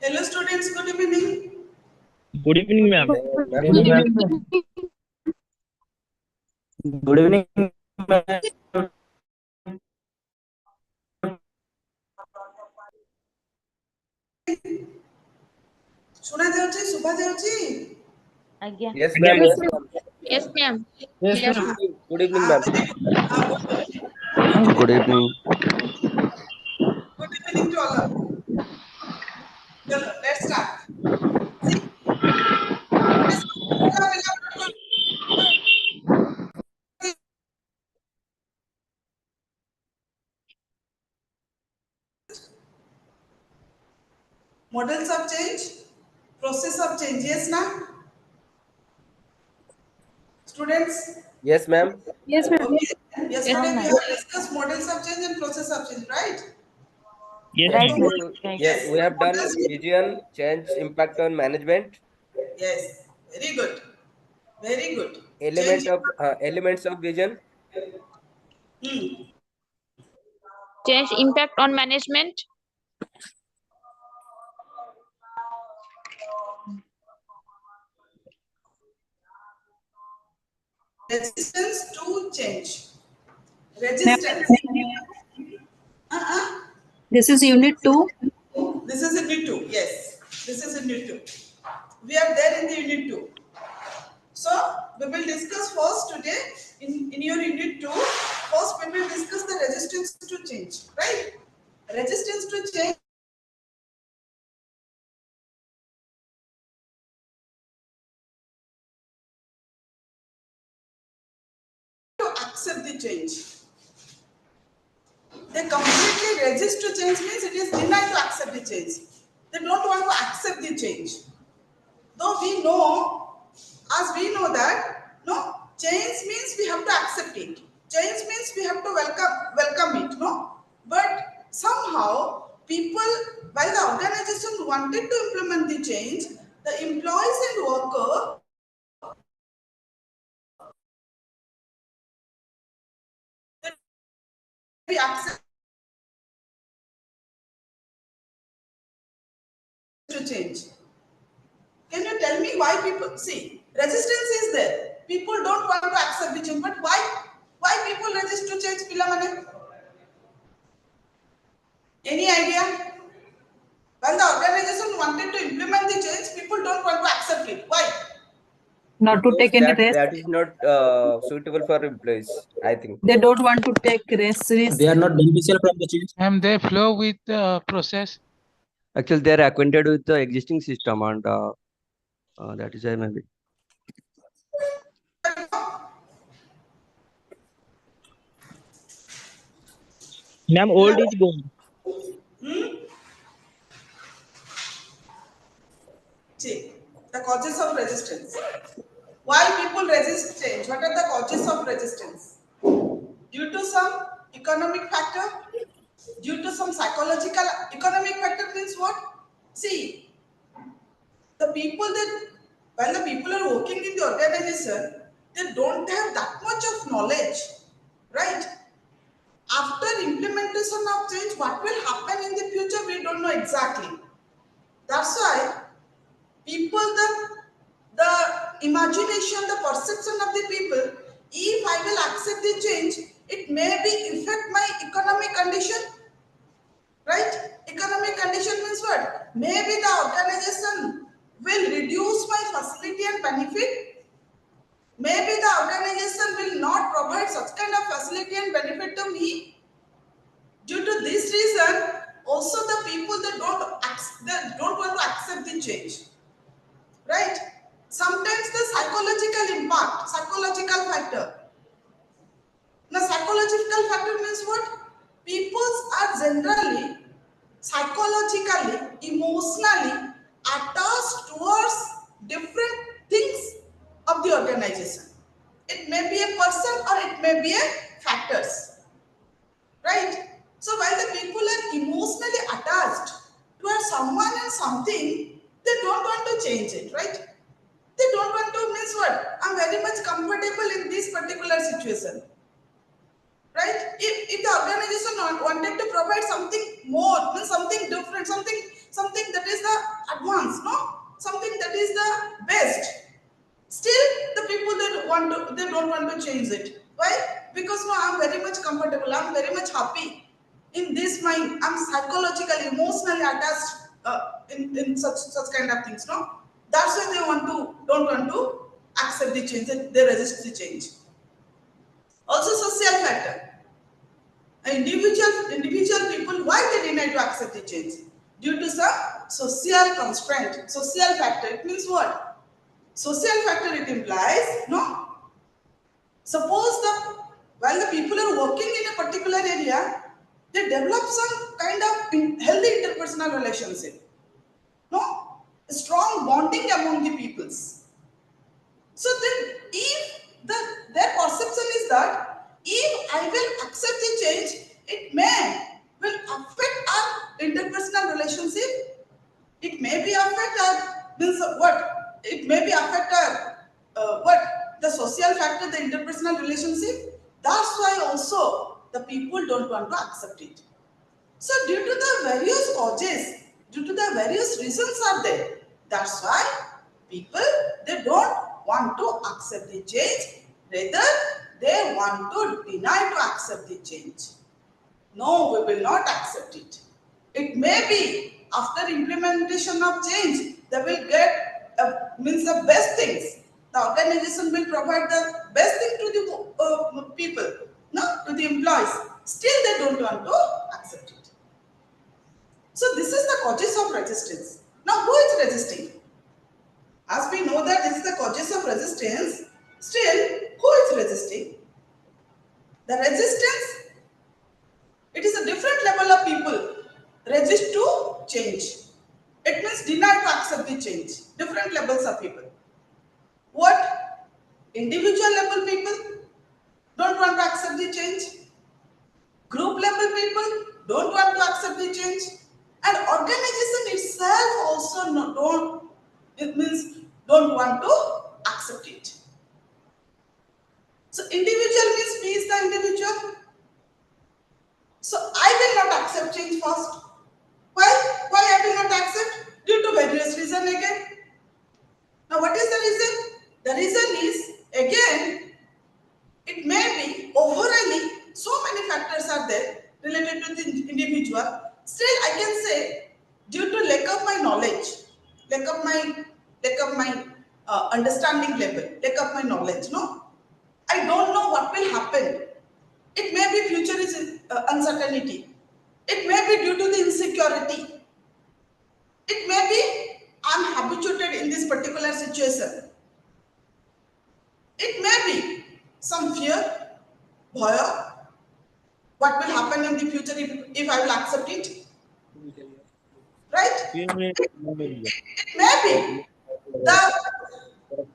Hello students, good evening. Good evening, ma'am. Good evening, ma'am. Good evening, ma'am. ଶୁଣା ଯାଉଛି ଶୁଭା ଯାଉଛି? Aଜ୍ଞା. Yes, ma'am. Yes, ma'am. Yes, ma'am. Yes, Yes, ma'am. ma'am. Good evening, ma'am. Good Good evening. evening to all of you. Chalo, let's start. See, models of change, process of change. Yes, na? Students? Yes, ma'am. Yes, ma'am. Okay. Yes, Yesterday we ma'am. have discussed models of change and process of change, right? Yes, Right, So, ma'am. ma'am. Right. Yes, we have done models. vision, change, impact on management, Yes, very good. Very good. Change. elements of vision, Hmm. Change impact on management. Resistance to change. Ma'am, Resistance. Uh-uh. this is unit 2. This is in unit 2. Yes. This is in unit 2. We are there in the unit 2. So, we will discuss first today in your unit 2. First, we will discuss the resistance to change. Right? Resistance to change. To accept the change. They completely resist to change means it is denied to accept the change. They don't want to accept the change. Though we know, as we know that, no, change means we have to accept it. Change means we have to welcome it, no? But somehow, people, while the organization wanted to implement the change, the employees and worker we accept to change. Can you tell me why people see resistance is there? People don't want to accept the change, but why? Why people resist to change, Pilamane? Any idea? When the organization wanted to implement the change, people don't want to accept it. Why? Not to because take any risk. that is not suitable for employees, I think. They don't want to take risk. They are not beneficial from the change. And they flow with the process. Actually, they are acquainted with the existing system, and that is why maybe. Ma'am, old is gold. See, the causes of resistance. Why people resist change? What are the causes of resistance? Due to some economic factor, due to some psychological economic factor means what? See, the people that when the people are working in the organization, they don't have that much of knowledge, right? After implementation of change, what will happen in the future, we don't know exactly. That's why people, the imagination, the perception of the people, if I will accept the change, it may be affect my economic condition, right? Economic condition means what? Maybe the organization will reduce my facility and benefit. Maybe the organization will not provide such kind of facility and benefit to me. Due to this reason, also the people that don't want to accept the change, right? Sometimes the psychological impact, psychological factor. Now, psychological factor means what? People are generally psychologically, emotionally attached towards different things of the organization. It may be a person or it may be a factors, right? So while the people are emotionally attached towards someone and something, they don't want to change it, right? They don't want to means what? I'm very much comfortable in this particular situation, right? If the organization wanted to provide something more, means something different, something something that is the advanced, no, something that is the best. Still, the people they don't want to change it. Why? Because no, I'm very much comfortable. I'm very much happy in this mind. I'm psychologically, emotionally attached in such kind of things. No, that's why they don't want to accept the change. They resist the change. Also, social factor. Individual people, why they deny to accept the change? Due to some social constraint, social factor. It means what? Social factor, it implies, no? Suppose while the people are working in a particular area, they develop some kind of healthy interpersonal relationship. No? A strong bonding among the peoples. So then if their perception is that if I will accept the change, it will affect our interpersonal relationship. It may be affect our means what? It may be affect our what? The social factor, the interpersonal relationship. That's why also the people don't want to accept it. So due to the various causes, due to the various reasons are there. That's why people they don't want to accept the change. Rather, they want to deny to accept the change. No, we will not accept it. It may be after implementation of change, they will get means the best things. The organization will provide the best thing to the people, no, to the employees. Still, they don't want to accept it. So this is the causes of resistance. Now, who is resisting? As we know that this is the causes of resistance, still, who is resisting? The resistance, it is a different level of people resist to change. It means deny to accept the change. Different levels of people. What? Individual level people don't want to accept the change. Group level people don't want to accept the change. And organization itself also don't want to accept it. So individual means me is the individual. So I will not accept change first. Why? Why I will not accept? Due to various reasons again. Now what is the reason? The reason is again, it may be overall so many factors are there related to the individual. Still I can say due to lack of my knowledge, lack of my understanding level, lack of my knowledge, no? I don't know what will happen. It may be future is uncertainty. It may be due to the insecurity. It may be I'm habituated in this particular situation. It may be some fear, bhaya, what will happen in the future if I will accept it. Right? It may be the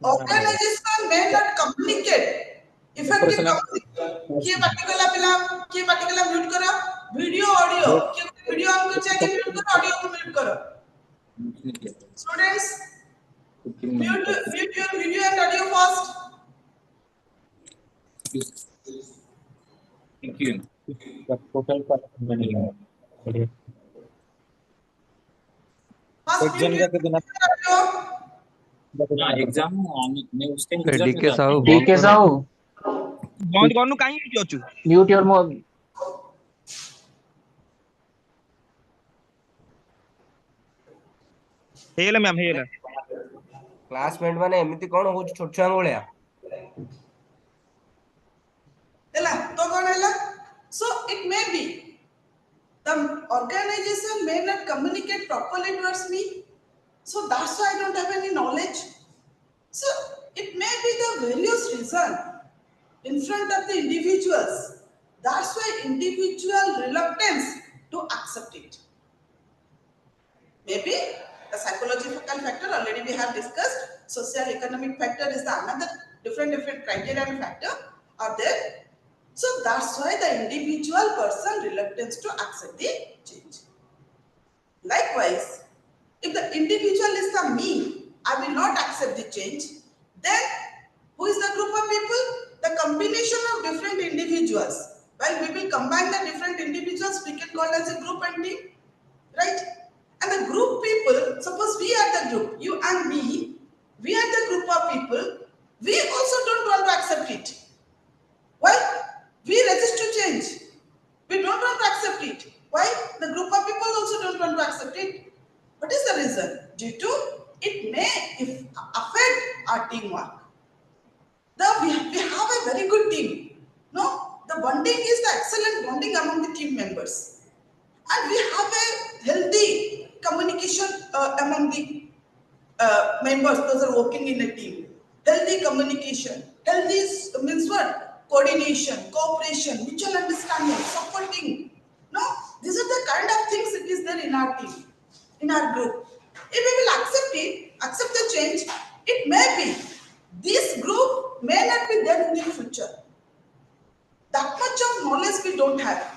organization may not communicate effective communication. ये particular mute करा video audio video on कर चाहिए mute करो audio को mute करो. Students, mute your video and audio first. Thank you. First mute your audio. Exam मैं उस time DK Sahu DK Sahu बंद करनु काहे कि अछु म्यूट योर मोड हेला मैम हेला क्लासमेट माने एमिति कोन हो छोट छुआ भलिया Ella, तो कौन है? So it may be the organization may not communicate properly towards me. So that's why I don't have any knowledge. So it may be the various reason in front of the individuals. That's why individual reluctance to accept it. Maybe the psychological factor already we have discussed. Social economic factor is the another different criteria and factor are there. So that's why the individual person reluctance to accept the change. Likewise, if the individual is the me, I will not accept the change, then who is the group of people? The combination of different individuals. While we will combine the different individuals, we can call as a group and team, right? And the the group people, suppose we are the group, you and me, we are the group of people, we also don't want to accept it. Why? We resist to change. We don't want to accept it. Why? The group of people also don't want to accept it. What is the reason? Due to it may affect our teamwork. We have a very good team. No, the bonding is the excellent bonding among the team members. And we have a healthy communication among the members, those are working in a team. Healthy communication. Healthy means what? Coordination, cooperation, mutual understanding, supporting. No, these are the kind of things it is there in our team, in our group. If we will accept it, accept the change, it may be this group may not be there in the future. That much of knowledge we don't have.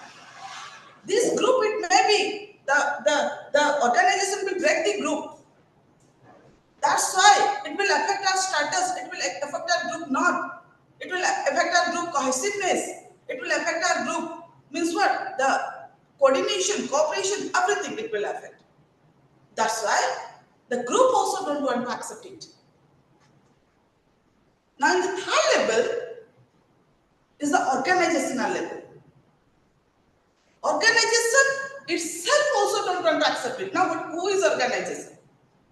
This group, it may be the organization will break the group. That's why it will affect our status, it will affect our group not. It will affect our group cohesiveness. It will affect our group, means what? The coordination, cooperation, everything it will affect. That's why the group also don't want to accept it. Now in the third level is the organizational level. Organization itself also don't want to accept it. Now who is organization?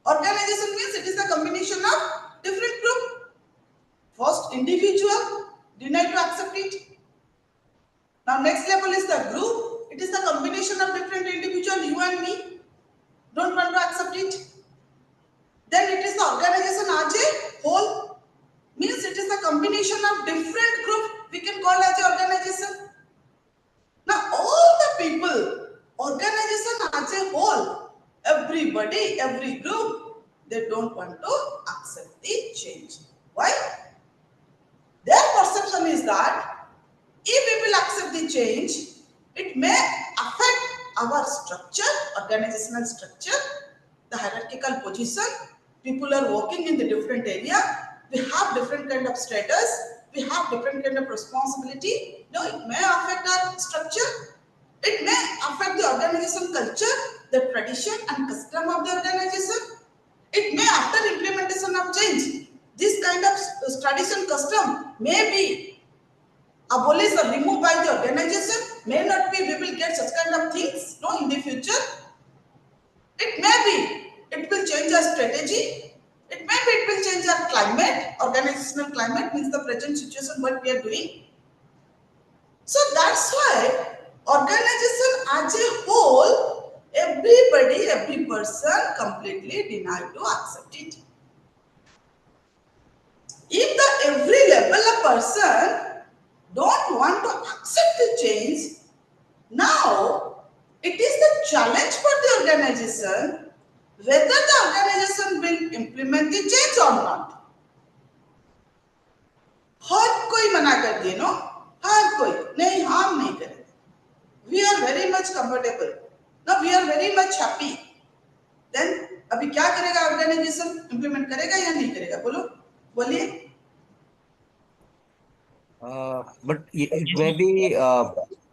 Organization means it is the combination of different group. First, individual deny to accept it. Now, next level is the group. It is the combination of different individuals, you and me, don't want to accept it. Then it is the organization as a whole, means it is the combination of different groups we can call as a organization. Now, all the people, organization as a whole, everybody, every group, they don't want to accept the change. Why? Their perception is that if we will accept the change, it may affect our structure, organizational structure, the hierarchical position. People are working in the different area. We have different kind of status. We have different kind of responsibility. No, it may affect our structure. It may affect the organization culture, the tradition and custom of the organization. It may, after implementation of change, this kind of tradition custom may be abolished or removed by the organization. May not be, we will get such kind of things no, in the future. It may be, it will change our strategy. It may be, it will change our climate. Organizational climate means the present situation, what we are doing. So that's why organization as a whole, everybody, every person completely denied to accept it. If the every level of person don't want to accept the change, now it is the challenge for the organization whether the organization will implement the change or not. हर कोई मना कर दिए no, हर कोई नहीं हम नहीं करेंगे. We are very much comfortable. Now we are very much happy. Then अभी क्या करेगा ऑर्गेनाइजेशन, इंप्लीमेंट करेगा या नहीं करेगा? बोलो, बोलिए. But it may be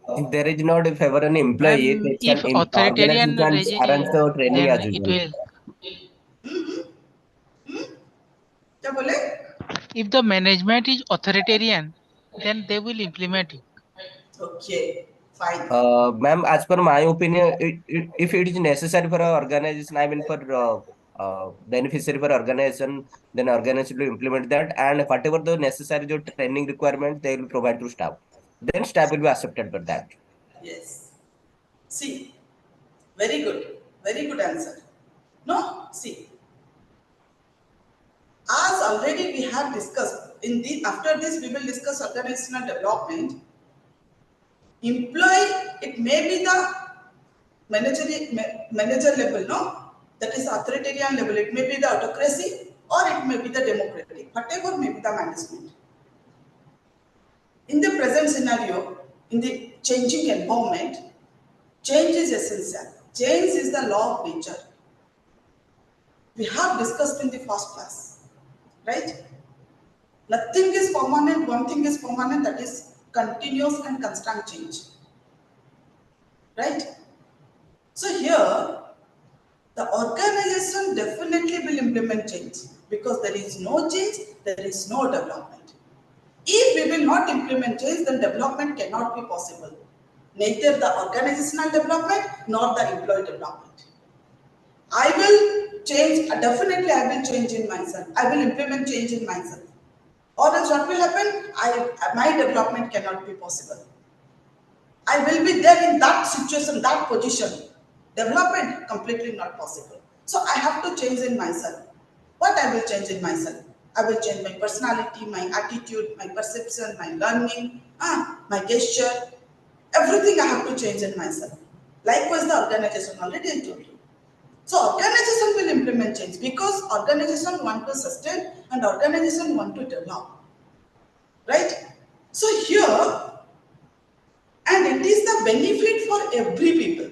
if there is not a favor an employee, And they if can authoritarian organization can arrange the training then as it usual. will. क्या बोले? If the management is authoritarian, then they will implement it. Okay, fine. Ma'am, as per my opinion, if it is necessary for an organization, I mean for beneficiary for organization, then organization will implement that, and whatever the necessary training requirement they will provide to staff, then staff will be accepted for that. Yes. See, very good answer. No, see, as already we have discussed, after this we will discuss organizational development. Employee, it may be the manager level, no? That is authoritarian level. It may be the autocracy or it may be the democratic, whatever may be the management. In the present scenario, in the changing environment, change is essential. Change is the law of nature. We have discussed in the first class, right? Nothing is permanent, one thing is permanent, that is continuous and constant change, right? So here, the organization definitely will implement change, because there is no change, there is no development. If we will not implement change, then development cannot be possible. Neither the organizational development nor the employee development. I will change, definitely I will change in myself. I will implement change in myself. Or else what will happen? My development cannot be possible. I will be there in that situation, that position. Development completely not possible. So I have to change in myself. What I will change in myself? I will change my personality, my attitude, my perception, my learning, my gesture. Everything I have to change in myself. Likewise, the organization, already I told you. So organization will implement change because organization want to sustain and organization want to develop. Right? So here, and it is the benefit for every people,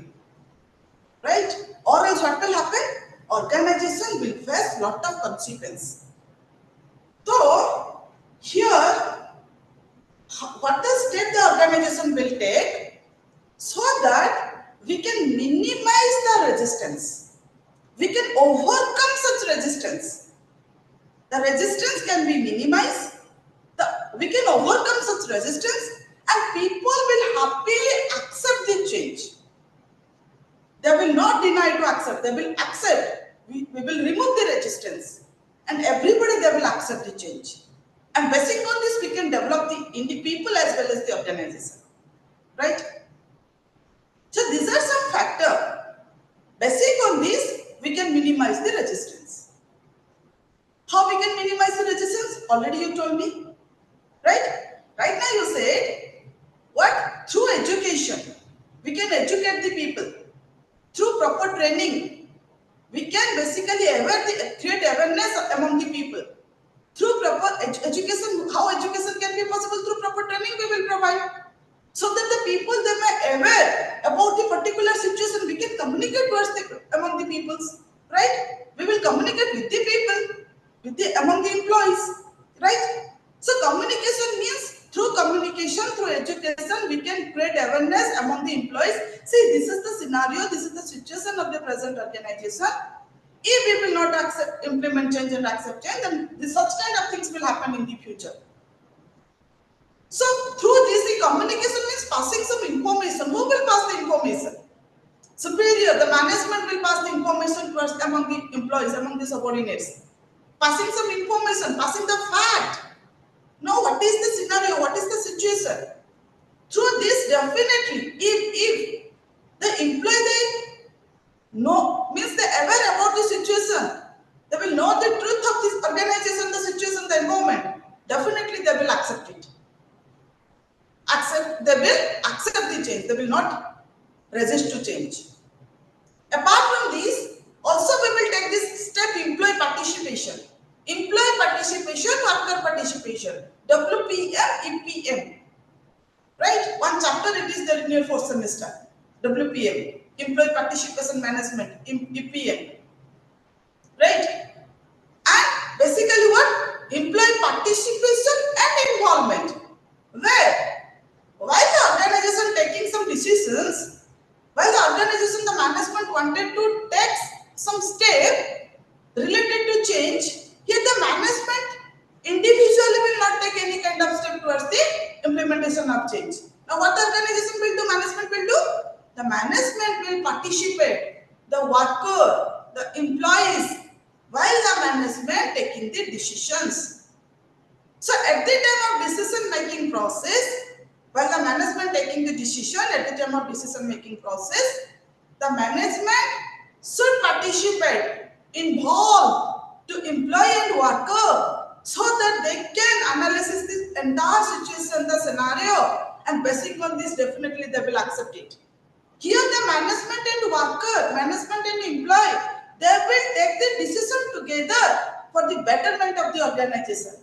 right? Or else what will happen? Organization will face lot of consequence. So here, what the step the organization will take so that we can minimize the resistance, we can overcome such resistance. The resistance can be minimized. We can overcome such resistance, and people will happily accept the change. They will not deny to accept, they will accept. We will remove the resistance, and everybody they will accept the change. And based on this, we can develop the people as well as the organization. Right? So these are some factors. Based on this, we can minimize the resistance. How we can minimize the resistance? Already you told me. Right? Right now you said, what? Through education. We can educate the people. Through proper training, we can basically create awareness among the people. Through proper education, how education can be possible? Through proper training we will provide. So that the people, they may aware about the particular situation. We can communicate among the peoples. Right? We will communicate with the people, among the employees. Right? So communication means through communication, through education, we can create awareness among the employees. See, this is the scenario, this is the situation of the present organization. If we will not implement change and accept change, then such kind of things will happen in the future. So through this, the communication means passing some information. Who will pass the information? Superior, the management will pass the information among the employees, among the subordinates. Passing some information, passing the fact. Now, what is the scenario? What is the situation? Through this, definitely, if the employee they know, means they aware about the situation, they will know the truth of this organization, the situation, the environment. Definitely, they will accept it. They will accept the change. They will not resist to change. Apart from this, also we will take this step, employee participation. Employee participation, worker participation. WPM, EPM. Right? One chapter it is there in your fourth semester. WPM, Employee Participation Management, EPM. Right? And basically what? Employee participation and involvement. Where? While the organization taking some decisions, while the organization, the management wanted to take some step related to change, here the management individually will not take any kind of step towards the implementation of change. Now what the organization will do, management will do? The management will participate, the worker, the employees, while the management taking the decisions. So at the time of decision making process, while the management taking the decision, at the time of decision making process, the management should participate, involve to employee and worker so that they can analyze this entire situation, the scenario, and based on this, definitely they will accept it. Here the management and worker, management and employee, they will take the decision together for the betterment of the organization.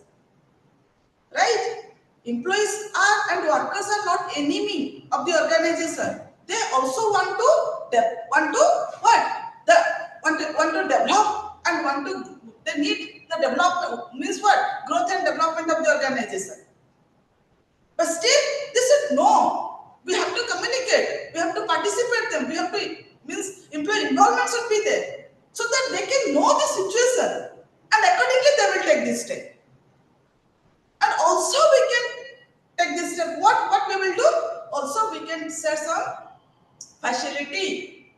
Right? Employees are and workers are not enemy of the organization. They also want to develop and they need the development, means what? Growth and development of the organization. But still, they said no. We have to communicate. We have to participate them. We have to, means employee involvement should be there. so that they can know the situation and accordingly they will take this step. And also we can take this step. What we will do? Also we can set some facility,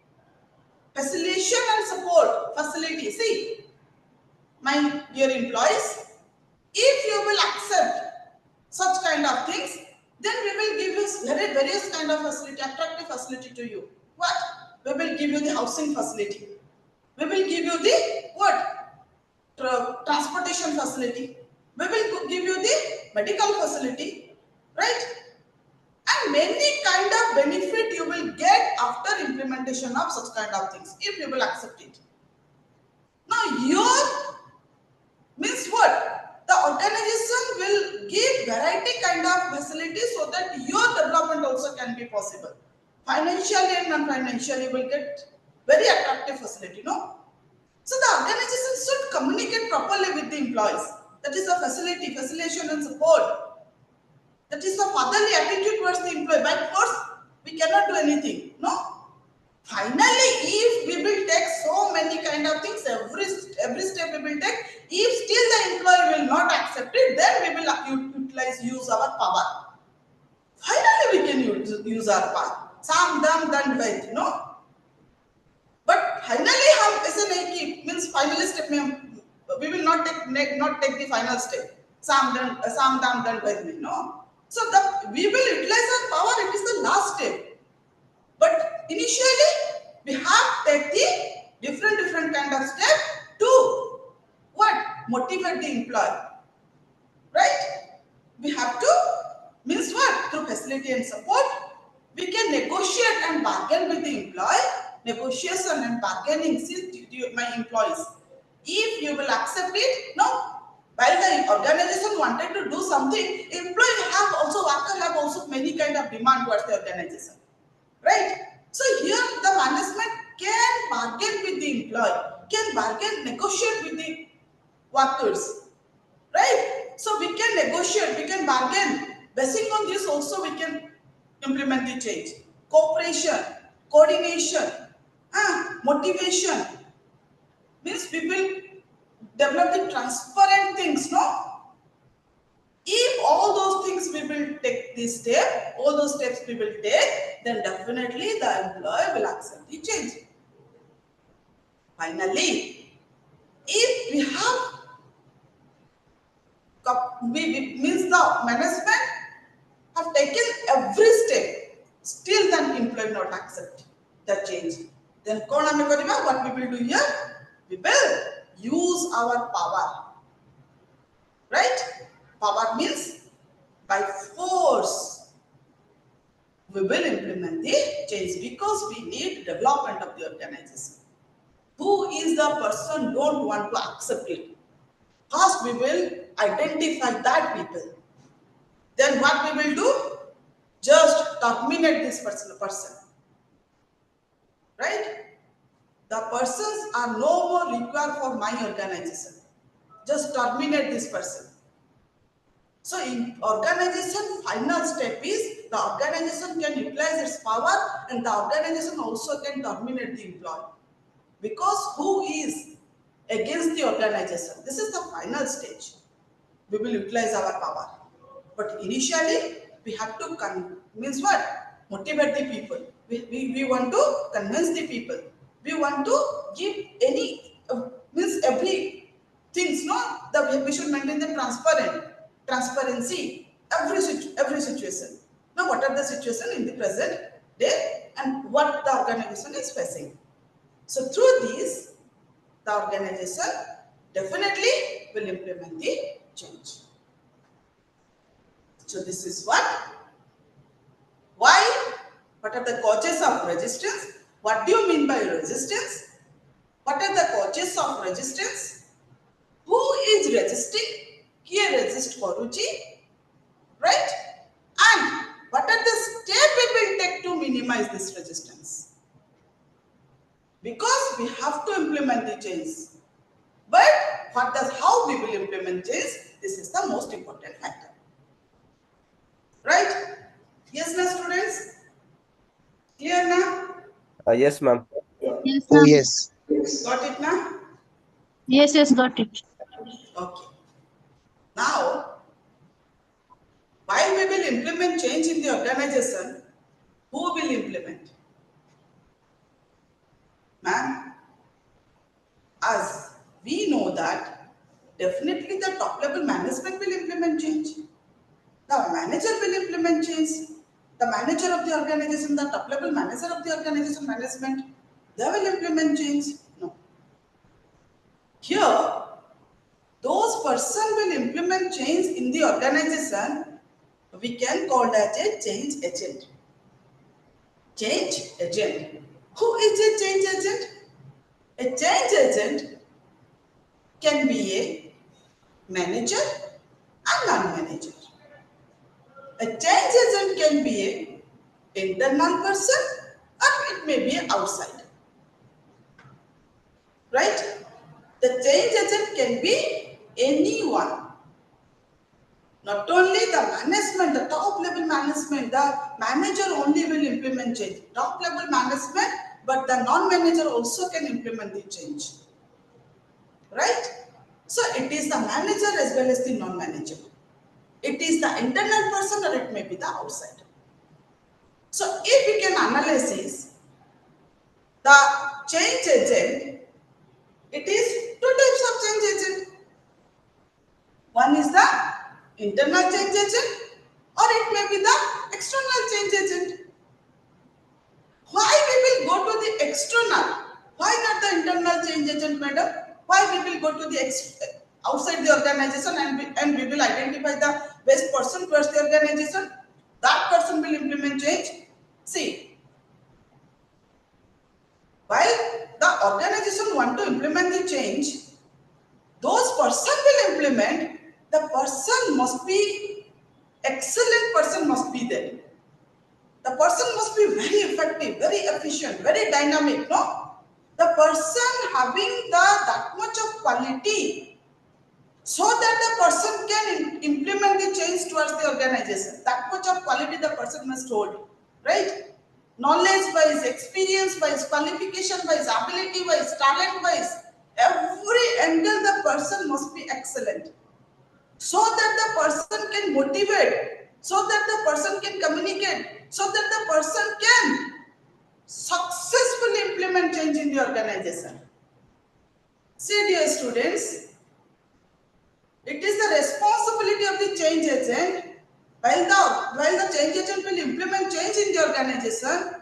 facilitation and support facility. See, my dear employees, if you will accept such kind of things, then we will give you various kind of facility, attractive facility to you. What? We will give you the housing facility. We will give you the what? Transportation facility. We will give you the medical facility, right? And many kind of benefit you will get after implementation of such kind of things if you will accept it. Now your means what? The organization will give variety kind of facilities so that your development also can be possible. Financially and non-financially, you will get very attractive facility, no? So the organization should communicate properly with the employees. That is the facility, facilitation and support. That is the fatherly attitude towards the employee. By force, we cannot do anything, no? Finally, if we will take so many kind of things, every step we will take, if still the employee will not accept it, then we will use our power. Finally, we can use our power. Sam, dam, done, right, you know. But finally, हम ऐसे नहीं कि means final step में हम we will not take the final step. Sam, dam, done, right, no. So we will utilize our power. It is the last step. But initially, we have to take the different kind of step to what? Motivate the employee. Right? We have to means what? Through facility and support, we can negotiate and bargain with the employee. Negotiation and bargaining, see my employees. If you will accept it, no. While the organization wanted to do something, employee have also, worker have also many kind of demand towards the organization. Right? So here the management can bargain with the employee, can bargain, negotiate with the workers. Right? So we can negotiate, we can bargain. Basing on this also we can implement the change. Cooperation, coordination, motivation. Means we will develop the transparent things, no? If all those things we will take this step, all those steps we will take, then definitely the employer will accept the change. Finally, if we have, means the management have taken every step, still then employer not accept the change. Then what we will do here? We will use our power. Right? Power means by force we will implement the change because we need development of the organization. Who is the person don't want to accept it? First we will identify that people. Then what we will do? Just terminate this person. Right? The persons are no more required for my organization. Just terminate this person. So in organization, final step is the organization can utilize its power and the organization also can terminate the employee. Because who is against the organization? This is the final stage. We will utilize our power. But initially, we have to means what? Motivate the people. We want to convince the people. We want to give any means every things, no? We should maintain the transparency every situation. Now, what are the situation in the present day and what the organization is facing? So through these, the organization definitely will implement the change. So this is what? Why? What are the causes of resistance? What do you mean by resistance? What are the causes of resistance? Who is resisting? Kiye resist koruchi? Right? And what are the steps we will take to minimize this resistance? Because we have to implement the change. But how we will implement change? This is the most important factor. Right? Yes, my students? Clear now? Yes, ma'am. Yes, Oh, ma'am. yes. Got it now? Yes, got it. Okay. Now, while we will implement change in the organization, who will implement? Ma'am, as we know that definitely the top level management will implement change. The manager will implement change. The manager of the organization, the top level manager of the organization management, they will implement change. No. Here, those person will implement change in the organization. We can call as a change agent. Change agent. Who is a change agent? A change agent can be a manager and non-manager. A change agent can be a internal person or it may be outside. Right? The change agent can be anyone. Not only the management, the top level management, the manager only will implement change. Top level management, but the non-manager also can implement the change. Right? So it is the manager as well as the non-manager. It is the internal person or it may be the outside. So if we can analyze this, the change agent, it is two types of change agent. One is the internal change agent or it may be the external change agent. Why we will go to the external? Why not the internal change agent, madam? Why we will go to the outside the organization and we will identify the best person towards the organization? That person will implement change. See, while the organization want to implement the change, those person will implement, the person must be, excellent person must be there. The person must be very effective, very efficient, very dynamic, no? The person having that much of quality so that the person can implement the change towards the organization. That much of quality the person must hold, right? Knowledge wise, experience wise, qualification wise, ability wise, talent wise, every angle the person must be excellent. So that the person can motivate, so that the person can communicate, so that the person can successfully implement change in the organization. See, dear students, it is the responsibility of the change agent. While the change agent will implement change in the organization,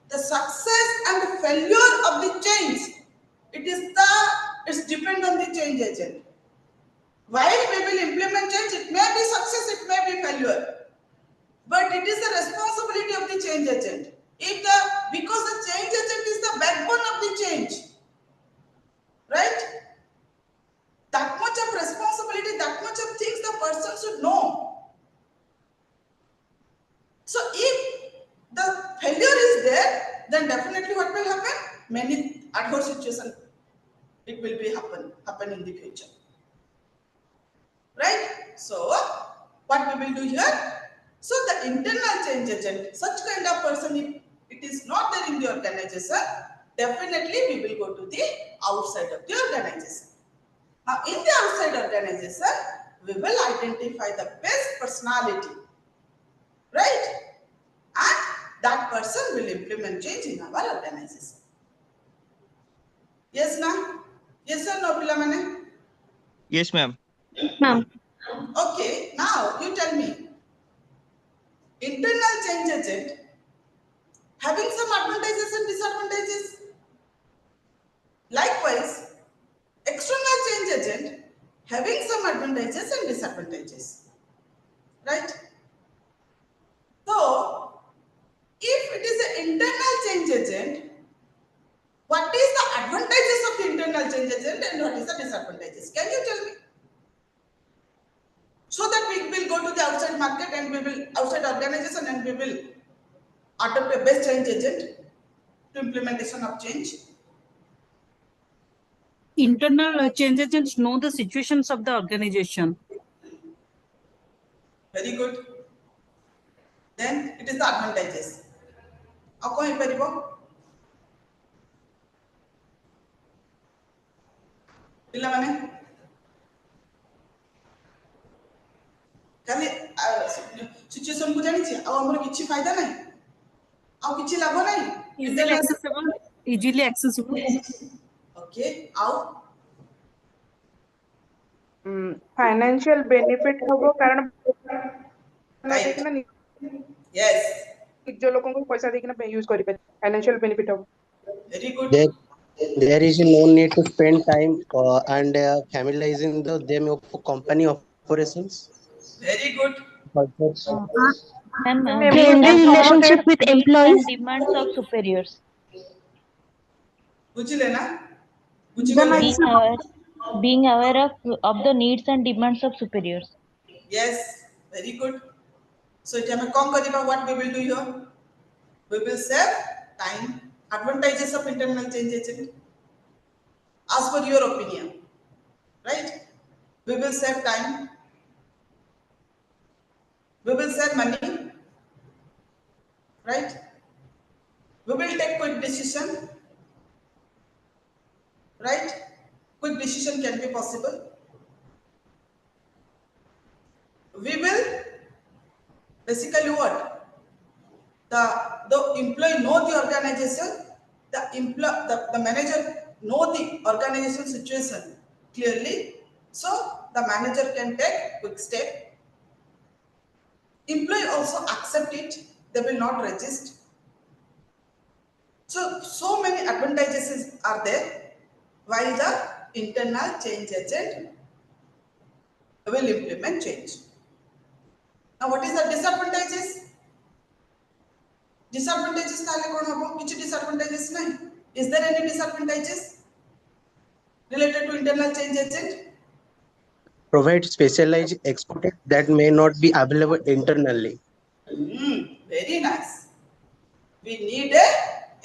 the success and failure of the change, it's depend on the change agent. While we will implement change, it may be success, it may be failure. But it is the responsibility of the change agent. Because the change agent is the backbone of the change. Right? That much of responsibility, that much of things the person should know. So if the failure is there, then definitely what will happen? Many adverse situations it will be happen in the future. Right? So what we will do here? So the internal change agent, such kind of person, if it is not there in the organization, definitely we will go to the outside of the organization. Now in the outside organization, we will identify the best personality, right? And that person will implement change in our organization. Yes, na? Yes or no, Pilamane? Yes, ma'am. Ma'am. Okay, now you tell me, internal change agent having some advantages and disadvantages. Likewise, external change agent having some advantages and disadvantages. Right? So, if it is an internal change agent, what is the advantages of the internal change agent and what is the disadvantages? Can you tell me? So that we will go to the outside market and we will, outside organization and we will adopt a best change agent to implementation of change. Internal change agents know the situations of the organization. Very good. Then it is the advantages. How can you? पिला माने खाली situation को जानी छी आ हमर किछि फायदा नै आ किछि लाभ नै Easily accessible. Easily accessible. Okay आउ फाइनेंशियल बेनिफिट हबो कारण न राइट देखना यस जो लोगों को पैसा देखना यूज करि फाइनेंशियल बेनिफिट हबो very good There is no need to spend time and familiarizing them of company operations. Very good Ma'am, Friendly being aware relationship of with needs employees. and demands of superiors. बुझिले ना बुझि Then गले Being aware of the needs and demands of superiors. yes very good so it am kon kariba what we will do here we will save time advantages of internal change agent as per your opinion right we will save time we will save money right we will take quick decision right quick decision can be possible we will basically what the employee know the organization the manager know the organization situation clearly so the manager can take quick step employee also accept it they will not resist so many advantages are there while the internal change agent will implement change now what is the disadvantages disadvantages ताले कौन हबो किछि disadvantages नहीं is there any disadvantages related to internal change agent Provide specialized expertise that may not be available internally. Very nice we need a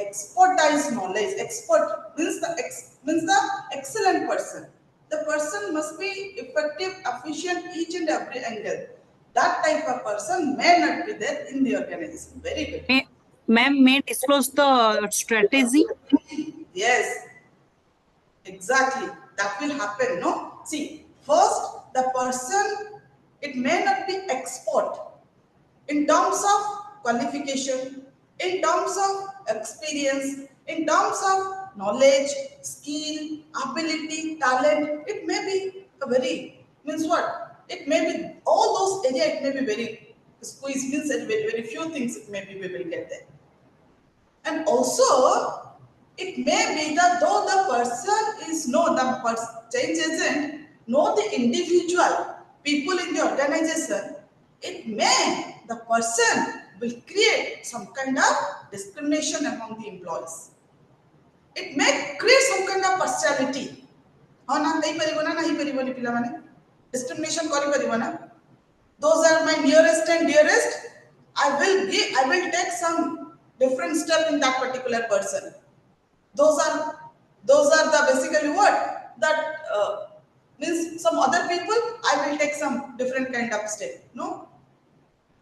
expertise knowledge expert means the excellent person the person must be effective efficient each and every angle that type of person may not be there in the organization very good Ma'am, may disclose the strategy. yes exactly that will happen no see first the person it may not be expert in terms of qualification in terms of experience in terms of knowledge skill ability talent it may be a very means what it may be all those area it may be very squeeze means that very few things it may be we will get there and also it may be that though the person is know the change agent know the individual people in the organization it may the person will create some kind of discrimination among the employees it may create some kind of partiality हाँ ना नहीं परिवो ना नहीं परिवो नहीं पिला माने discrimination करी परिवो ना those are my nearest and dearest I will take some different step in that particular person those are the basically what that means some other people I will take some different kind of step no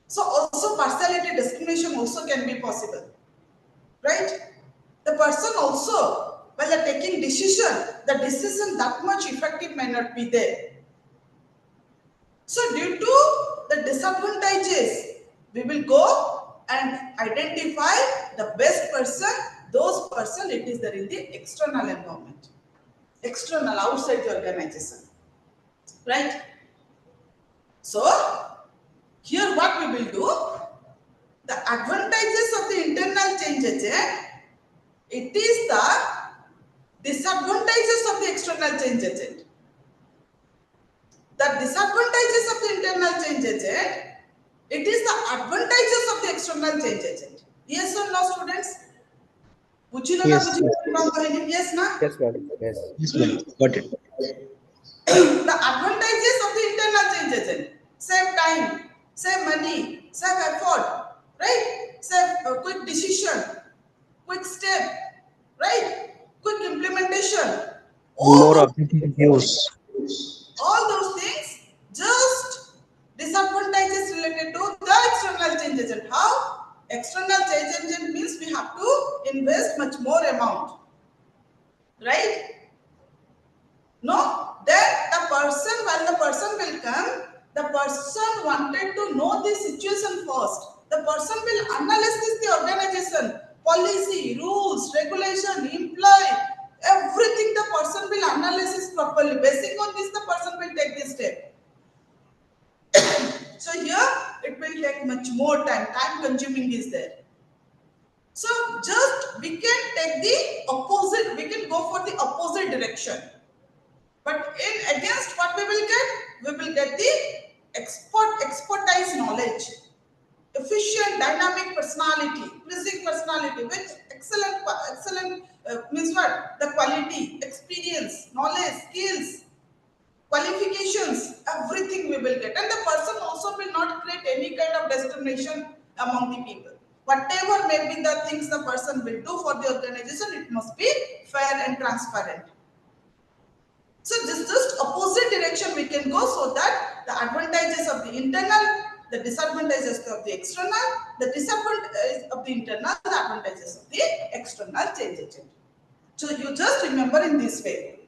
so also partiality discrimination also can be possible right the person also while they're taking decision the decision that much effective may not be there so due to the disadvantages we will go and identify the best person those person it is there in the external environment external outside the organization right so here what we will do the advantages of the internal change agent it is the disadvantages of the external change agent the disadvantages of the internal change agent it is the advantages of the external change agent yes or no students Yes. yes na Yes, madam. Yes. Yes, ma'am. Got it. the advantages of the internal change agent save time save money save effort right save quick decision quick step right quick implementation More objective views. all those things just disadvantages related to the external change agent how external change agent means we have to invest much more amount right No, then the person, while the person will come, the person wanted to know the situation first. The person will analyze the organization, policy, rules, regulation, employee, everything the person will analyze properly. Basing on this, the person will take this step. So here it will take much more time. Time consuming is there. So just we can take the opposite. We can go for the opposite direction. But in against what we will get the expertise knowledge, efficient, dynamic personality, pleasing personality, with excellent means what? The quality, experience, knowledge, skills, qualifications, everything we will get. And the person also will not create any kind of discrimination among the people. Whatever may be the things the person will do for the organization, it must be fair and transparent. So this just opposite direction we can go, so that the advantages of the internal, the disadvantages of the external, the disadvantages of the internal, the advantages of the external change agent. So you just remember in this way.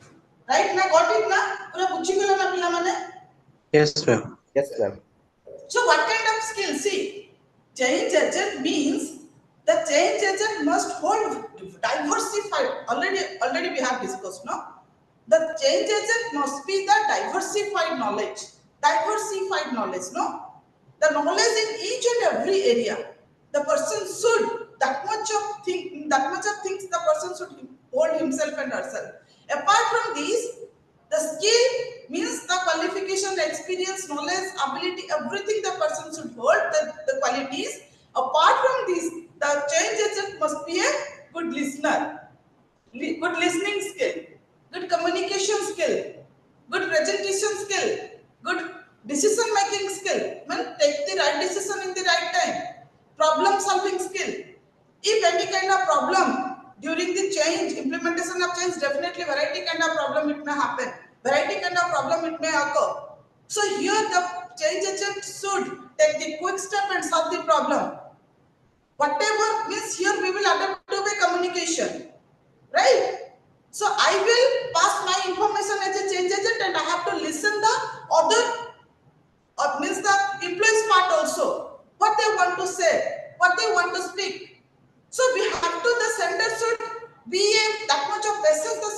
Right now, got it na? Pura buchhigala na pila mane? Yes, ma'am. Yes, ma'am. So what kind of skill? See, change agent means the change agent must hold diversified. Already we have discussed, no? The change agent must be the diversified knowledge. Diversified knowledge, no? The knowledge in each and every area. The person should that much of things the person should hold himself and herself. Apart from these, the skill means the qualification, experience, knowledge, ability, everything the person should hold, the qualities. Apart from these, the change agent must be a good listener, good listening skill, good communication skill, good presentation skill, good decision making skill, take the right decision in the right time, problem solving skill. If any kind of problem during the change, implementation of change, definitely variety kind of problem it may happen. Variety kind of problem it may occur. So here the change agent should take the quick step and solve the problem. Whatever means here we will adapt to by communication, right? So I will pass my information as a change agent and I have to listen the other, means the employees part also, what they want to say, what they want to speak. So we have to, the sender should be that much of essence, the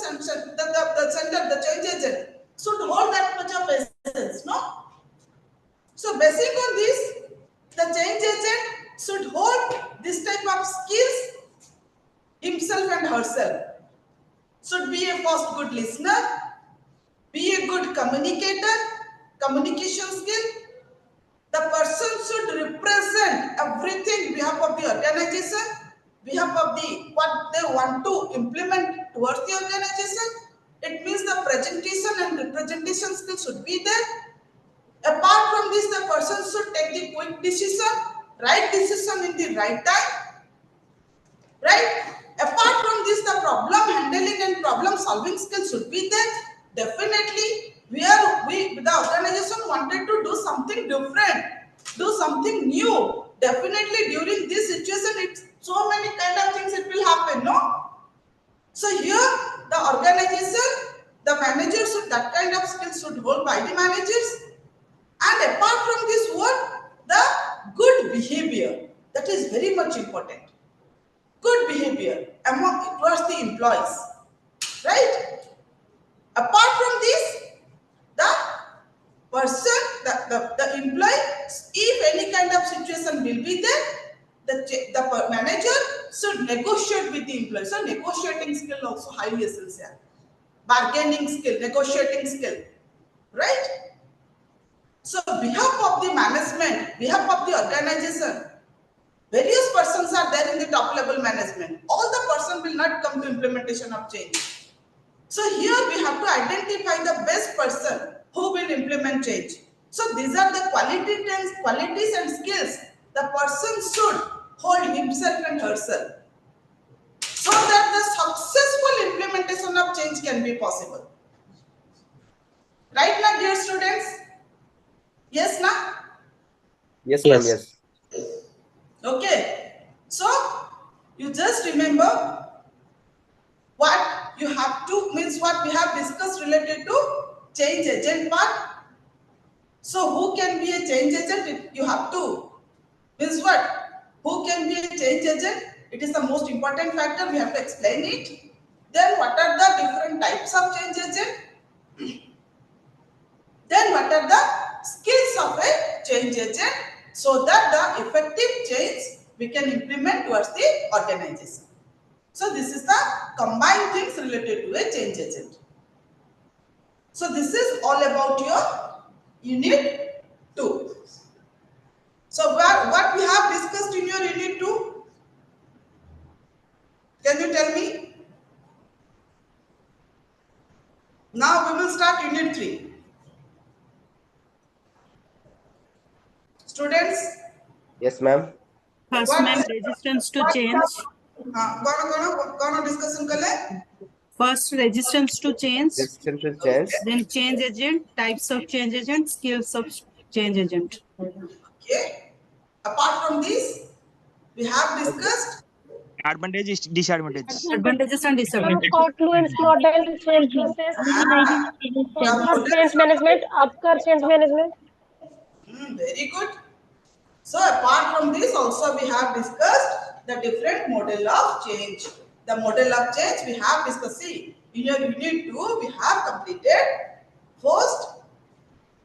sender, the change agent should hold that much of essence, no? So basing on this, the change agent should hold this type of skills himself and herself. Should be a first good listener, be a good communicator, communication skill. The person should represent everything behalf of the organization, behalf of the what they want to implement towards the organization. It means the presentation and representation skill should be there. Apart from this, the person should take the quick decision, right decision in the right time, right? Apart from this, the problem handling and problem solving skills should be there. Definitely, the organization wanted to do something different, do something new. Definitely, during this situation, it's so many kind of things it will happen, no? So here, the organization, the manager should, that kind of skills should hold by the managers. And apart from this, what? The good behavior. That is very much important. Good behavior towards the employees, right? Apart from this, the person, the employee, if any kind of situation will be there, the manager should negotiate with the employee. So negotiating skill also highly essential. Bargaining skill, negotiating skill, right? So behalf of the management, behalf of the organization, various persons are there in the top level management. All the person will not come to implementation of change. So here we have to identify the best person who will implement change. So these are the qualities and skills the person should hold himself and herself, so that the successful implementation of change can be possible. Right now, dear students? Yes, na? Yes, ma'am. Yes. Okay. So you just remember what you have to, means what we have discussed related to change agent part. So who can be a change agent? You have to. Means what? Who can be a change agent? It is the most important factor. We have to explain it. Then what are the different types of change agent? Then what are the skills of a change agent so that the effective change we can implement towards the organization. So this is the combined things related to a change agent. So this is all about your unit 2. So what we have discussed in your unit 2? Can you tell me? Now we will start unit 3. Students, Yes, ma'am. First, what ma'am, resistance to change. कौन discussion कर ले? First, resistance to change. Resistance to change. Then change agent, types of change agent, skills of change agent. Okay. Apart from this, we have discussed Advantages, disadvantages. Advantages and disadvantages. confluence model, change process, fast change management, upper change management. very good. So apart from this, also we have discussed the different model of change. The model of change we have discussed. See, in your unit 2, we have completed first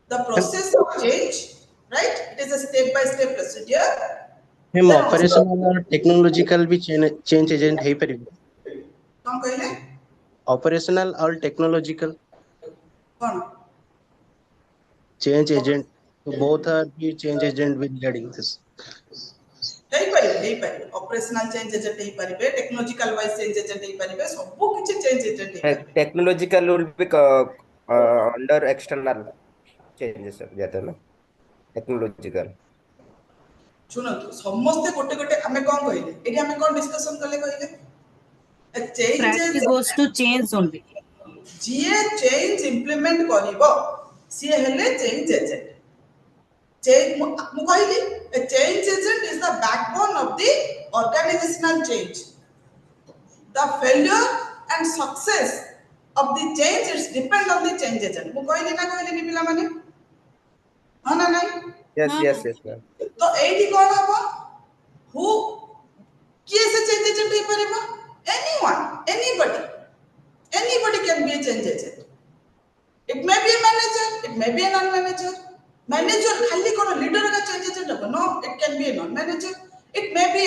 the process of change, right? It is a step-by-step procedure. हम operational और technological भी change agent है पर कौन कहले? operational और technological कौन? change agent, both are the change agent with regarding this. Operational change agent ही परिबे, टेक्नोलॉजिकल वाइज चेंज एजेंट ही परिबे, सब किछि चेंज एजेंट ही परिबे. Technological will be under external changes जाता है technological. शुनतु समस्ते गोटे गोटे हमें कोन कहले? एडी हमें कोन डिस्कशन करले कहले? A change Priority goes to change only. जिए चेंज इंप्लीमेंट करिवो सी हेले चेंज एजेंट. Change, मु कहली, a change agent is the backbone of the organizational change. The failure and success of the change is depend on the change agent. मु कहली ना कहली नि पिला माने? हां ना नहीं? Yes, ma'am. तो एडी कोन हबो? Who किए से चेंज एजेंट ही परिबो? Anyone, anybody can be a change agent. It may be a manager, it may be a non-manager. Manager खाली कोनो leader का change agent होगा? No, it can be a non-manager. It may be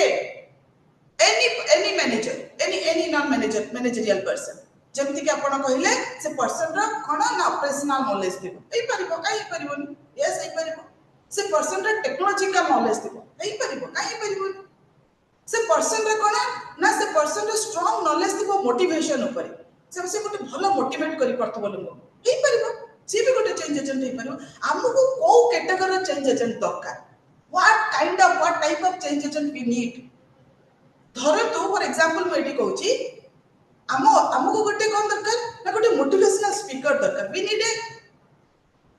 any manager, any non-manager, managerial person. जेमति कि आपण कहिले से person रा कोन ना ऑपरेशनल नॉलेज दिबो. एई परिबो काई परिबोनी? यस एई परिबो. से पर्सन रा टेक्नोलॉजिकल नॉलेज दिबो. एई परिबो काई परिबोनी? से पर्सन रा कोन ना से पर्सन रा स्ट्रांग नॉलेज दिबो मोटिवेशन ऊपर. से गोटे भलो मोटिवेट करि परथबो लोग. एई परिबो. सी भी गोटे चेंज एजेंट हे परिबो. हमको को कैटेगरी चेंज एजेंट दरकार. What type of change agent we need? धरतु फॉर एग्जांपल मैं एडी कहूची हमको गोटे कोन दरकार ना गोटे मोटिवेशनल स्पीकर दरकार. We need a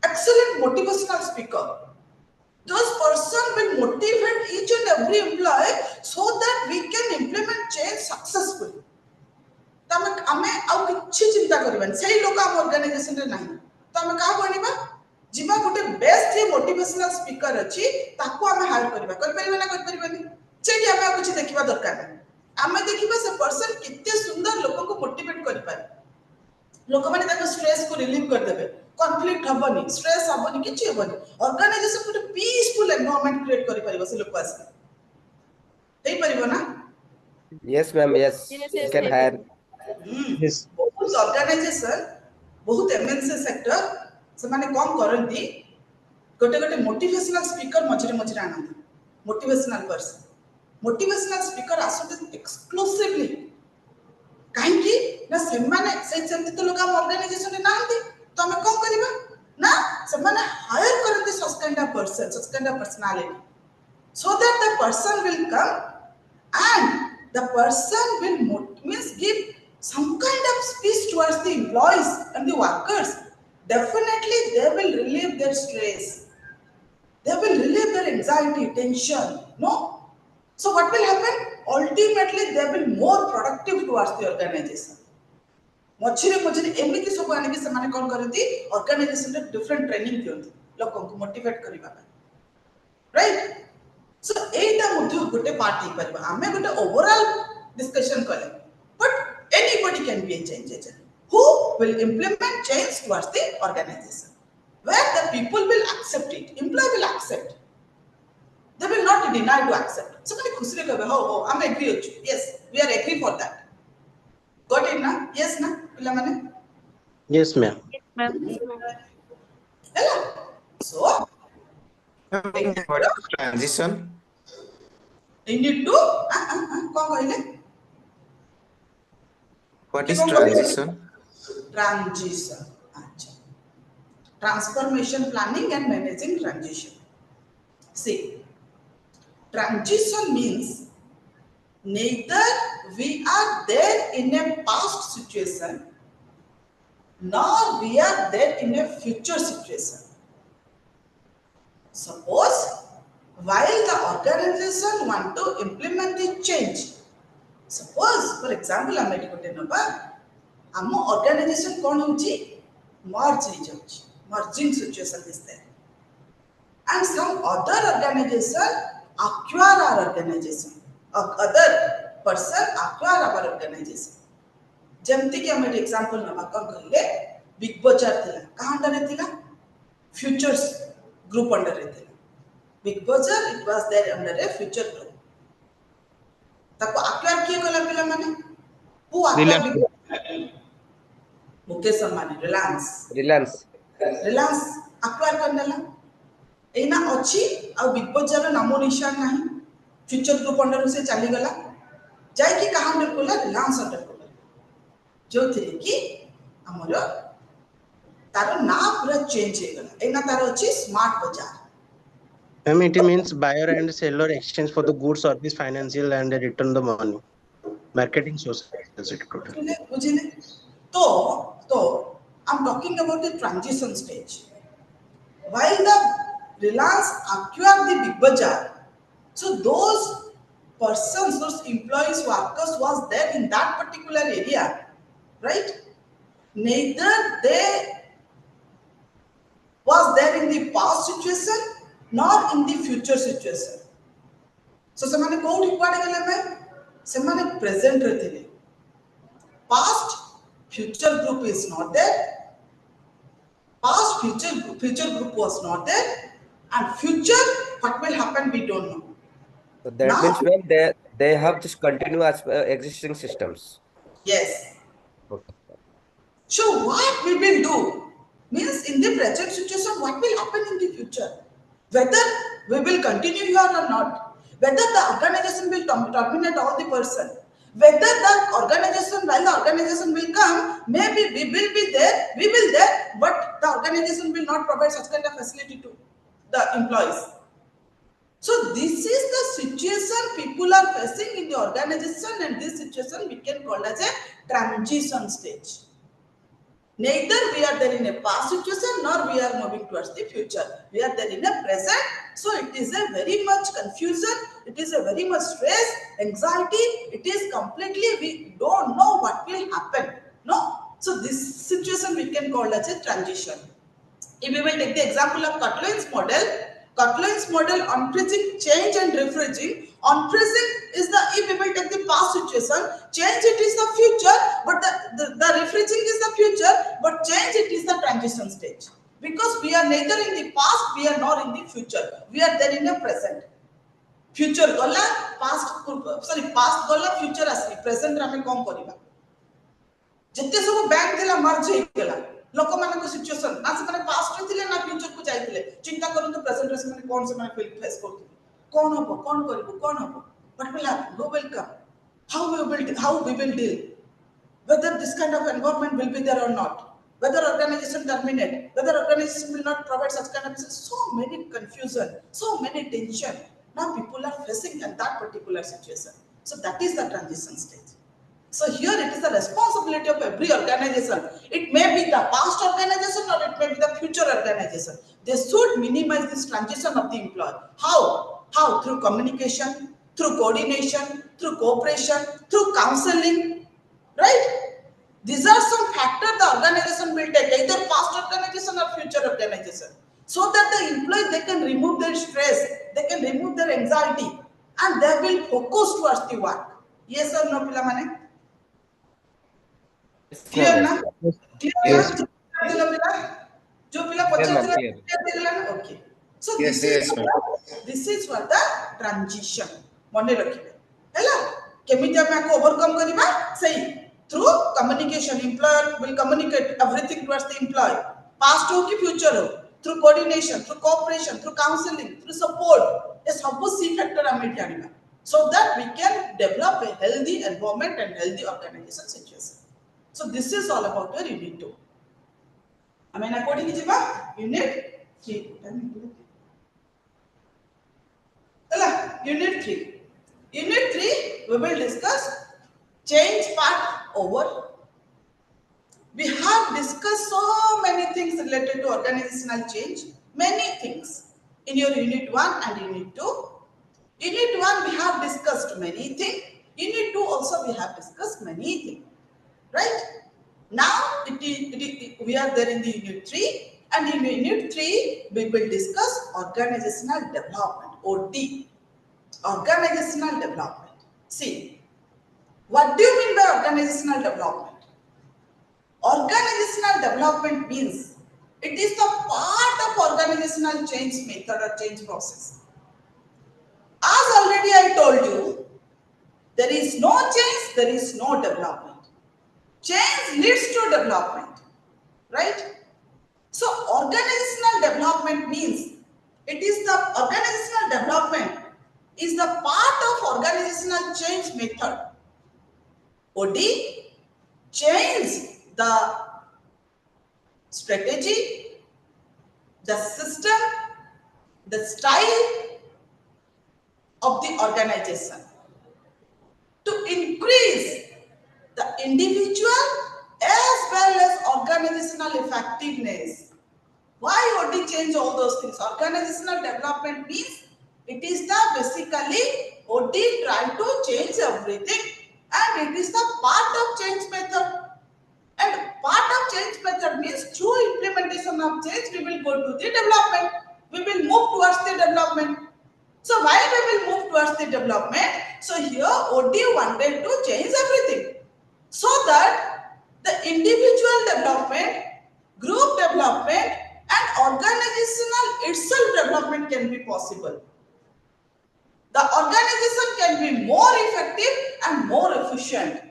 excellent motivational speaker. Those person will motivate each and every employee so that we can implement change successfully. तमे हमें आउ किछि चिंता करबन सेही लोक हम ऑर्गेनाइजेशन रे नाही. तो हमें का बनिबा जिबा गोटे बेस्ट ही मोटिवेशनल स्पीकर अछि ताको हमें हायर करबा कर परिबा ना कर परिबानी. सेही हमें कुछ देखिबा दरकार नाही. हमें देखिबा से पर्सन कितने सुंदर लोक को मोटिवेट करि पारे. लोक माने ताको स्ट्रेस को रिलीव कर देबे. कॉन्फ्लिक्ट हबनी, स्ट्रेस हबनी, किछि हबनी. ऑर्गेनाइजेशन को पीसफुल एनवायरनमेंट क्रिएट करि परिबो से लोक आसी. देई परिबो ना? Yes, ma'am. Yes, you can hire. Yes. बहुत ऑर्गेनाइजेशन बहुत एमएनसी सेक्टर से माने कम करंती गोटे गोटे मोटिवेशनल स्पीकर मझरे मझरे आनंदी. मोटिवेशनल पर्सन स्पीकर आसते एक्सक्लूसिवली कहीं की ना से माने से सेमति तो लोग हम ऑर्गेनाइजेशन रे नांदी. तो हमें कोन करबा ना से माने हायर करंती such kind of personality so that the person will come and the person will means give some kind of speech towards the employees and the workers. Definitely they will relieve their stress, they will relieve their anxiety, tension, no? So what will happen? Ultimately they will more productive towards the organization. मझे एमती सब आनिक से कौन करती organisation रे different training दियंती लोक को motivate करबा राइट सो एटा मध्ये गोटे पार्ट हे परबा हमें गोटे ओवरऑल डिस्कशन कले but anybody can be A change agent who will implement change towards the organization where the people will accept it employee will accept they will not deny to accept so many खुशी रे कहबे हो हम agree होछु yes we are agree for that got it na yes na पिला माने Yes, ma'am. Ma'am. हैला so What is transition? you need to कौन कहले What is transition? Transition. अच्छा. Transformation planning and managing transition. See, transition means neither we are there in a past situation nor we are there in a future situation. Suppose while the organization want to implement the change, suppose for example I am gote naba आम organization कौन होची merge हो जाउची merging situation is there and some other organization acquire our organization other person acquire our organization जेमति कि हम example नबा कोन कहले बिग बाजार थिला कहां अंडर रे थिला फ्यूचर्स ग्रुप अंडर रे थिला Big Bazaar it was there under a Future Group ताको acquire किए गला पिला माने हु acquire Mukesh Ambani Reliance acquire करनेला एना अछि आ बिग बाजार नामो निशान नाही फ्यूचर ग्रुप अंडर से चली गला जाय कि कहां under Cola Reliance under Cola जो थे कि हमर तार ना पूरा चेंज हे गला एना तार अछि स्मार्ट बाजार Ma'am, it means buyer and seller exchange for the goods, service, financial, and return the money. Marketing sources it total. बुझिले तो I'm talking about the transition stage while the Reliance acquired the big bazaar so those persons those employees workers was there in that particular area right neither they was there in the past situation nor in the future situation so semane कोठी कुआडे गले मैं semane present रे थिले past future group is not there past future group was not there and future what will happen we don't know So that now, means when they have just continue as existing systems. yes Okay. so what we will do means in the present situation what will happen in the future whether we will continue here or not whether the organization will terminate all the person whether the organization while the organization will come maybe we will be there but the organization will not provide such kind of facility to the employees so this is the situation people are facing in the organization and this situation we can call as a transition stage neither we are there in a past situation nor we are moving towards the future we are there in a present so it is a very much confusion it is a very much stress anxiety it is completely we don't know what will happen no so this situation we can call as a transition if we will take the example of Cutlin's model unfreezing change and refreezing unfreezing is the if we will take the past situation change it is the future but the refreezing is the future but change it is the transition stage because we are neither in the past we are nor in the future we are there in the present future gala past gala future asli present रे हमें कौन करिबा जत्ते सब bank थिला मर्ज हे गेला लोक मानको सिचुएशन ना से माने पास्ट रे थिले ना फ्यूचर को जाइथिले चिंता करन तो प्रेजेंट रे से माने कोन से माने फेस करथिले कोन हो कोन करबो कोन हो what will happen who will come how we will deal whether this kind of environment will be there or not whether organization terminate whether organization will not provide such kind of so many confusion so many tension now people are facing in that particular situation so that is the transition stage so here it is the responsibility of every organization. It may be the past organization or it may be the future organization. They should minimize this transition of the employee. How? Through communication, through coordination, through cooperation, through counseling, right? These are some factors the organization will take, either past organization or future organization, so that the employee they can remove their stress, they can remove their anxiety, and they will focus towards the work. Yes or no, pila mane? Clear Yes, na? Yes. Clear yes, na? Dilo pila? Jo pila clear, pachar ma'am, dila clear. clear dila na? Okay. So Yes, yes, ma'am. this is for the transition. Mane rakhibe. Hela? केमिति आमे को overcome करिबा सही through communication employer will communicate everything towards the employee past हो कि future हो through coordination through cooperation through counselling through support ए सब सी फैक्टर आमे जानिबा so that we can develop a healthy environment and healthy organization situation. So this is all about your unit 2. I mean according to jiba unit 3. Unit 3. Unit 3 we will discuss change part over. We have discussed so many things related to organizational change, many things in your unit 1 and unit 2. Unit 1 we have discussed many things. Unit 2 also we have discussed many things. Right? Now we are there in the unit 3, and in unit 3 we will discuss organizational development, OD. Organizational development. See, what do you mean by organizational development? Organizational development means it is the part of organizational change method or change process. As already I told you, there is no change, there is no development. Change leads to development, right? So organizational development means it is the organizational development is the part of organizational change method. OD change the strategy, the system, the style of the organization to increase the individual as well as organizational effectiveness. Why OD change all those things? Organizational development means it is the basically OD try to change everything, and it is the part of change method. And part of change method means through implementation of change, we will go to the development. We will move towards the development. So why we will move towards the development? So here OD wanted to change everything so that the individual development, group development, and organizational itself development can be possible. The organization can be more effective and more efficient.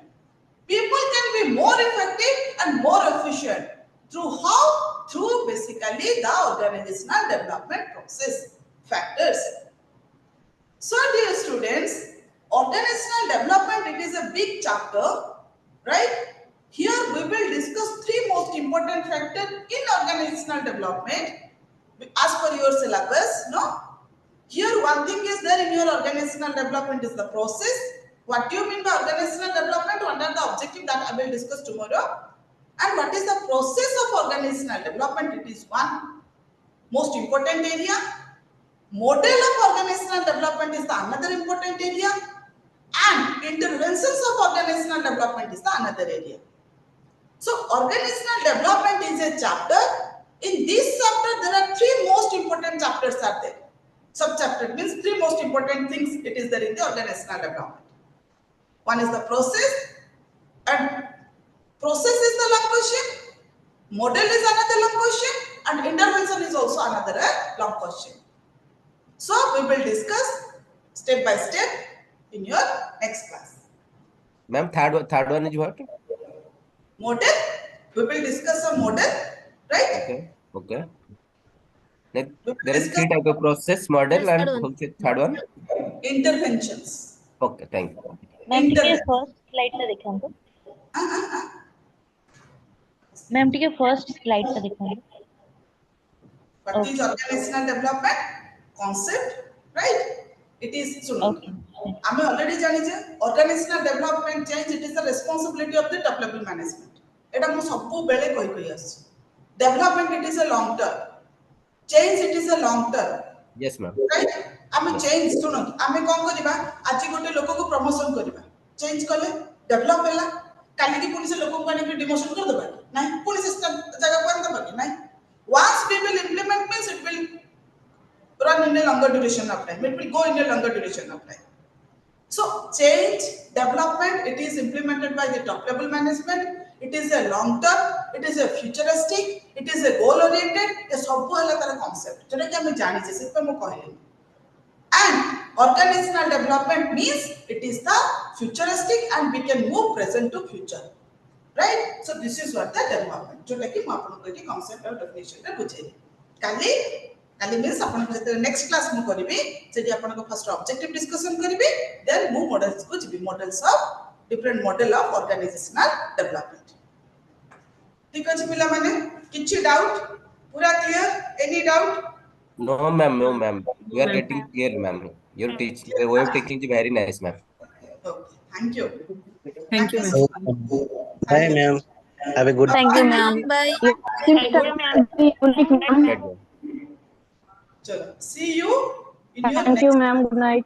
People can be more effective and more efficient. Through how? Through basically the organizational development process factors. So dear students, organizational development, it is a big chapter, right? Here we will discuss 3 most important factors in organizational development as per your syllabus, no? Here one thing is there in your organizational development is the process. What do you mean by organizational development? What are the objectives that I will discuss tomorrow? And what is the process of organizational development? It is one most important area. Model of organizational development is the another important area. And interventions of organizational development is the another area. So organizational development is a chapter. In this chapter, there are 3 most important chapters are there. Sub-chapter means 3 most important things it is there in the organizational development. One is the process, and process is the long question, model is another long question, and intervention is also another long question. So we will discuss step by step in your next class. Ma'am, third one is what? Model. We will discuss a model, right? Okay. Okay. Like, there is 3 type of process, model, and third one? Interventions. Okay, thank you. Ma'am टिके first slide टा देखंतु ma'am टिके first slide टा देखंतु What is organizational development concept, right? It is Okay. I'm already janiche organizational development change. It is the responsibility of the top level management. Eta mu sabbu bele koi aschi. Development it is a long term. Change it is a long term. Yes, ma'am. Right? आमे change सुनो आमे कौन करिबा आजि गोटे लोक को promotion करिबा चेंज कले डेवलप होला काली की पुलिस लोगों को आने डिमोशन कर दबा नहीं पुलिस जगह पर दबा नहीं once we will implement means it will run in a longer duration of time, it will go in a longer duration of time. So change development, it is implemented by the top level management, it is a long term, it is a futuristic, it is a goal oriented, ये सब है तार concept जोटा कि हमें जानी चाहिए सिर्फ मैं कहली and organizational development means it is the futuristic and we can move present to future. Right? So this is what the development. जो लेकिन मैं आपको कोई concept और definition रे बुझेली. काली means अपन को next class में करिबी सेठी अपन को first objective discussion करिबी then move models को जिबी models of different model of organizational development. ठीक अछि पिला माने किछि डाउट पूरा clear any doubt? No, ma'am. No, ma'am. You are getting clear, ma'am. Your teaching, the way of teaching is very nice, ma'am. Okay. Thank you. Thank you, ma'am. Bye, ma'am. Have a good. Thank you, ma'am. Thank you, ma'am. Right, ma'am. चलो see you in your Thank you, next. ma'am. Good night.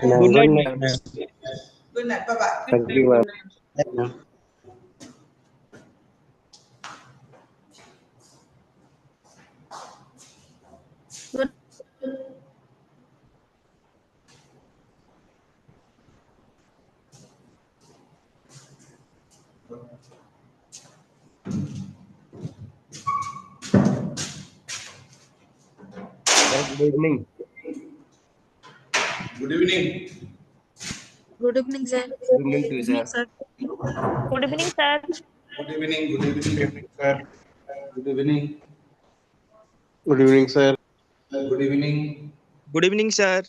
Ma'am. Good Good night, night, ma'am. ma'am. Good night. Bye bye. Thank you, ma'am. Bye, ma'am. Good evening. Good evening. Good evening, sir. Good evening to you, sir. Good evening, sir. Good evening. Good evening, sir. Good evening. Good evening, sir. Good evening. Good evening, sir.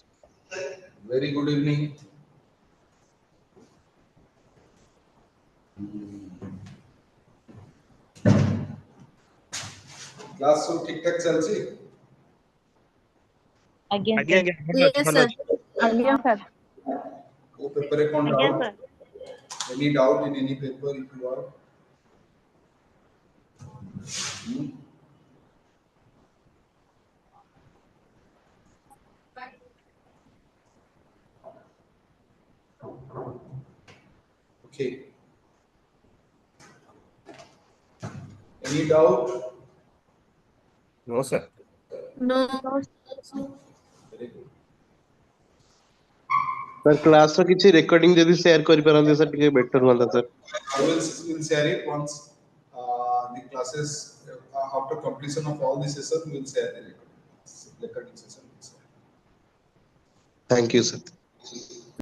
Very good evening. Class सब ठीक ठाक चलछि Again, Again, sir. again. Yes, sir. Again, sir. वो paper है कौन Again, doubt sir. any doubt in any paper if you are okay any doubt No, sir. No. very good Sir, class ର କିଛି recording ଯଦି share କରିପାରନ୍ତି sir ଟିକେ better ହୁଅନ୍ତା sir. I will share it once the classes after completion of all the session we will share the recording session. Thank you, sir.